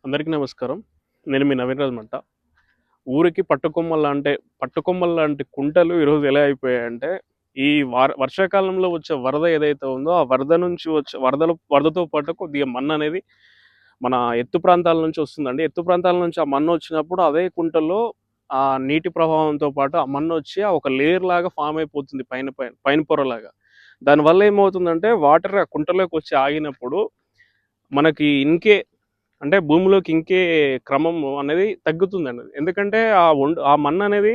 అందరికీ నమస్కారం. నేను మీ నవీన్ రాజ్ మంట. ఊరికి పట్టుకొమ్మల్లాంటి కుంటలు ఈరోజు ఎలా అయిపోయాయంటే, ఈ వర్షాకాలంలో వచ్చే వరద ఏదైతే ఉందో, ఆ వరద నుంచి వచ్చే వరదతో పాటు కొద్దిగా మన్ననేది మన ఎత్తు ప్రాంతాల నుంచి వస్తుందండి. ఎత్తు ప్రాంతాల నుంచి ఆ మన్నొచ్చినప్పుడు అదే కుంటల్లో ఆ నీటి ప్రవాహంతో పాటు ఆ మన్నొచ్చి ఒక లేయర్‌లాగా ఫార్మ్ అయిపోతుంది పైన పైన పైన పొరలాగా. దానివల్ల ఏమవుతుందంటే, వాటర్ ఆ కుంటలోకి వచ్చి ఆగినప్పుడు మనకి అంటే భూమిలోకి ఇంకే క్రమం అనేది తగ్గుతుందండి. ఎందుకంటే ఆ మన్ననేది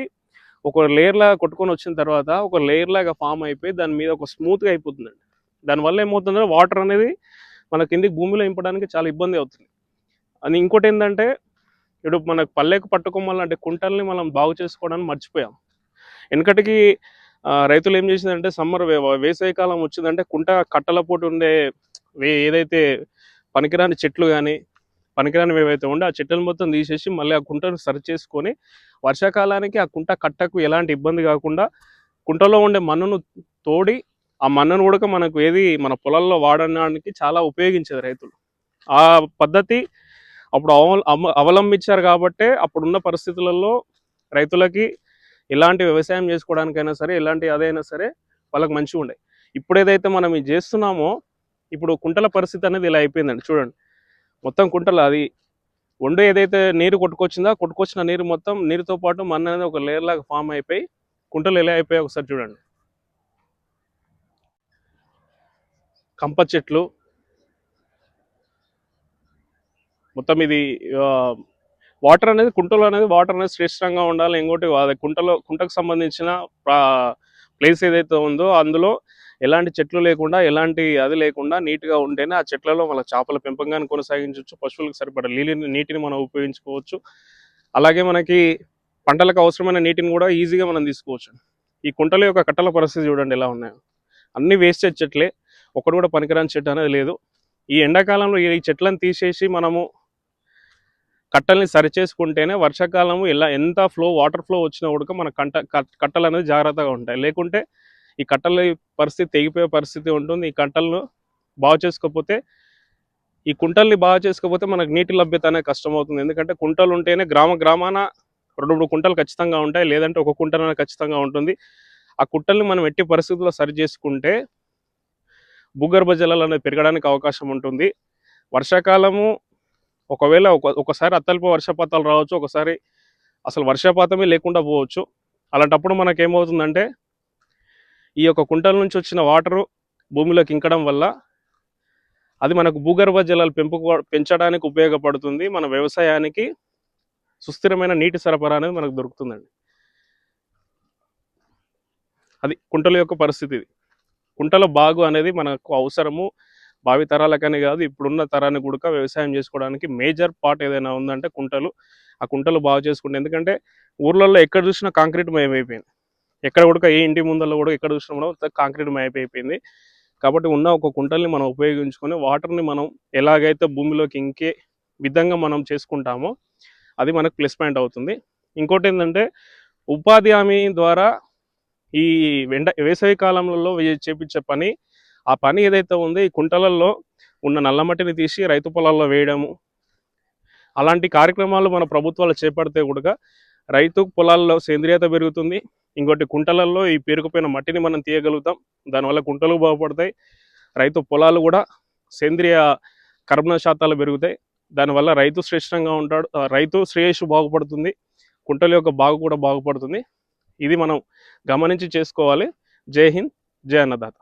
ఒక లేయర్‌లాగా కొట్టుకొనొచ్చిన తర్వాత ఒక లేయర్‌లాగా ఫార్మ్ అయిపోయి దాని మీద ఒక స్మూత్‌గా అయిపోతుందండి. దానివల్ల ఏమవుతుందంటే వాటర్ అనేది మన కిందకి భూమిలో ఇంపడానికి చాలా ఇబ్బంది అవుతుంది. అని ఇంకోటేందంటే ఇప్పుడు మనకు పల్లెకు పట్టుకొమ్మలాంటి కుంటల్ని మనం బాగు చేసుకోవడానికి మర్చిపోయాం. ఎనకటికి రైతులు ఏం చేసిందంటే వేసవి కాలం వచ్చిందంటే కట్టల పోటు ఉండే ఏదైతే పనికిరాని చెట్లు గాని పనికిరానివి ఏవైతే ఉండే ఆ చెట్లను మొత్తం తీసేసి మళ్ళీ ఆ కుంటను సరిచేసుకొని వర్షాకాలానికి ఆ కట్టకు ఎలాంటి ఇబ్బంది కాకుండా కుంటలో ఉండే మన్నును తోడి ఆ మన్నును కూడా మనకు మన పొలాల్లో వాడడానికి చాలా ఉపయోగించేది రైతులు. ఆ పద్ధతి అప్పుడు అవలంబించారు కాబట్టే అప్పుడున్న పరిస్థితులలో రైతులకి ఎలాంటి వ్యవసాయం చేసుకోవడానికైనా సరే ఎలాంటి అదైనా సరే వాళ్ళకి మంచిగా ఉండే. ఇప్పుడు ఏదైతే మనం ఇది చేస్తున్నామో ఇప్పుడు కుంటల పరిస్థితి అనేది ఇలా అయిపోయిందండి. చూడండి, మొత్తం కుంటలు అది ఏదైతే నీరు కొట్టుకొచ్చిన నీరు మొత్తం నీరుతో పాటు మన్ను అనేది ఒక లేయర్ లాగా ఫామ్ అయిపోయి కుంటలు ఎలా అయిపోయాయి ఒకసారి చూడండి. కంప చెట్లు మొత్తం ఇది వాటర్ అనేది వాటర్ అనేది శ్రేష్టంగా ఉండాలి. ఇంకోటి కుంటకు సంబంధించిన ప్లేస్ ఏదైతే ఉందో అందులో ఎలాంటి చెట్లు లేకుండా ఎలాంటి అది లేకుండా నీట్గా ఉంటేనే ఆ చెట్లలో మన చేపల పెంపకాన్ని కొనసాగించవచ్చు, పశువులకు సరిపడా నీటిని మనం ఉపయోగించుకోవచ్చు. అలాగే మనకి పంటలకు అవసరమైన నీటిని కూడా ఈజీగా మనం తీసుకోవచ్చు. ఈ కుంటల యొక్క కట్టల పరిస్థితి చూడండి ఎలా ఉన్నాయో. అన్ని వేస్టేజ్ చెట్లే, ఒకటి కూడా పనికిరాని చెట్టు అనేది లేదు. ఈ ఎండాకాలంలో ఈ చెట్లను తీసేసి మనము కట్టల్ని సరిచేసుకుంటేనే వర్షాకాలము ఎంత వాటర్ ఫ్లో వచ్చినా కూడా మన కట్టలు అనేది జాగ్రత్తగా ఉంటాయి. లేకుంటే ఈ కట్టల పరిస్థితి తెగిపోయే పరిస్థితి ఉంటుంది. ఈ కట్టలను బాగు చేసుకోకపోతే ఈ కుంటల్ని బాగు చేసుకోకపోతే మనకు నీటి లభ్యత అనేది కష్టమవుతుంది. ఎందుకంటే కుంటలు ఉంటేనే గ్రామాన 2-3 కుంటలు ఖచ్చితంగా ఉంటాయి, లేదంటే ఒక కుంట అనేది ఖచ్చితంగా ఉంటుంది. ఆ కుంటల్ని మనం ఎట్టి పరిస్థితుల్లో సరి చేసుకుంటే భూగర్భ జలాలు అనేది పెరగడానికి అవకాశం ఉంటుంది. వర్షాకాలము ఒకవేళ ఒకసారి అత్యల్ప వర్షపాతాలు రావచ్చు, ఒకసారి అసలు వర్షపాతమే లేకుండా పోవచ్చు. అలాంటప్పుడు మనకేమవుతుందంటే ఈ యొక్క కుంటల నుంచి వచ్చిన వాటరు భూమిలోకి ఇంకడం వల్ల అది మనకు భూగర్భ జలాలు పెంచడానికి ఉపయోగపడుతుంది. మన వ్యవసాయానికి సుస్థిరమైన నీటి సరఫరా అనేది మనకు దొరుకుతుందండి. అది కుంటల యొక్క పరిస్థితి. కుంటల బాగు అనేది మనకు అవసరము, భావి తరాలకనే కాదు ఇప్పుడున్న తరాన్ని కూడా వ్యవసాయం చేసుకోవడానికి మేజర్ పార్ట్ ఏదైనా ఉందంటే కుంటలు. ఆ కుంటలు బాగు చేసుకుంటే, ఎందుకంటే ఊర్లలో ఎక్కడ చూసినా కాంక్రీట్ మయమైపోయింది. ఎక్కడ కూడా ఏ ఇంటి ముందల్లో కూడా ఎక్కడ చూసినా కూడా కాంక్రీట్ మయమైపోయింది. కాబట్టి ఉన్న ఒక కుంటల్ని మనం ఉపయోగించుకొని వాటర్ని మనం ఎలాగైతే భూమిలోకి ఇంకే విధంగా మనం చేసుకుంటామో అది మనకు ప్లస్ పాయింట్ అవుతుంది. ఇంకోటి ఏంటంటే ఉపాధి హామీ ద్వారా ఈ వేసవి కాలంలో చేపించే పని, ఆ పని ఏదైతే ఉందో ఈ కుంటలలో ఉన్న నల్లమట్టిని తీసి రైతు పొలాల్లో వేయడము, అలాంటి కార్యక్రమాలు మన ప్రభుత్వాలు చేపడితే కూడా రైతు పొలాల్లో సేంద్రియత పెరుగుతుంది. ఇంకోటి కుంటలలో ఈ పేరుకుపోయిన మట్టిని మనం తీయగలుగుతాం. దానివల్ల కుంటలు బాగుపడతాయి, రైతు పొలాలు కూడా సేంద్రియ కర్బన శాతాలు పెరుగుతాయి. దానివల్ల రైతు శ్రేష్టంగా ఉంటాడు, రైతు శ్రేయస్సు బాగుపడుతుంది, కుంటల యొక్క బాగు కూడా బాగుపడుతుంది. ఇది మనం గమనించి చేసుకోవాలి. జై హింద్, జై అన్నదాత.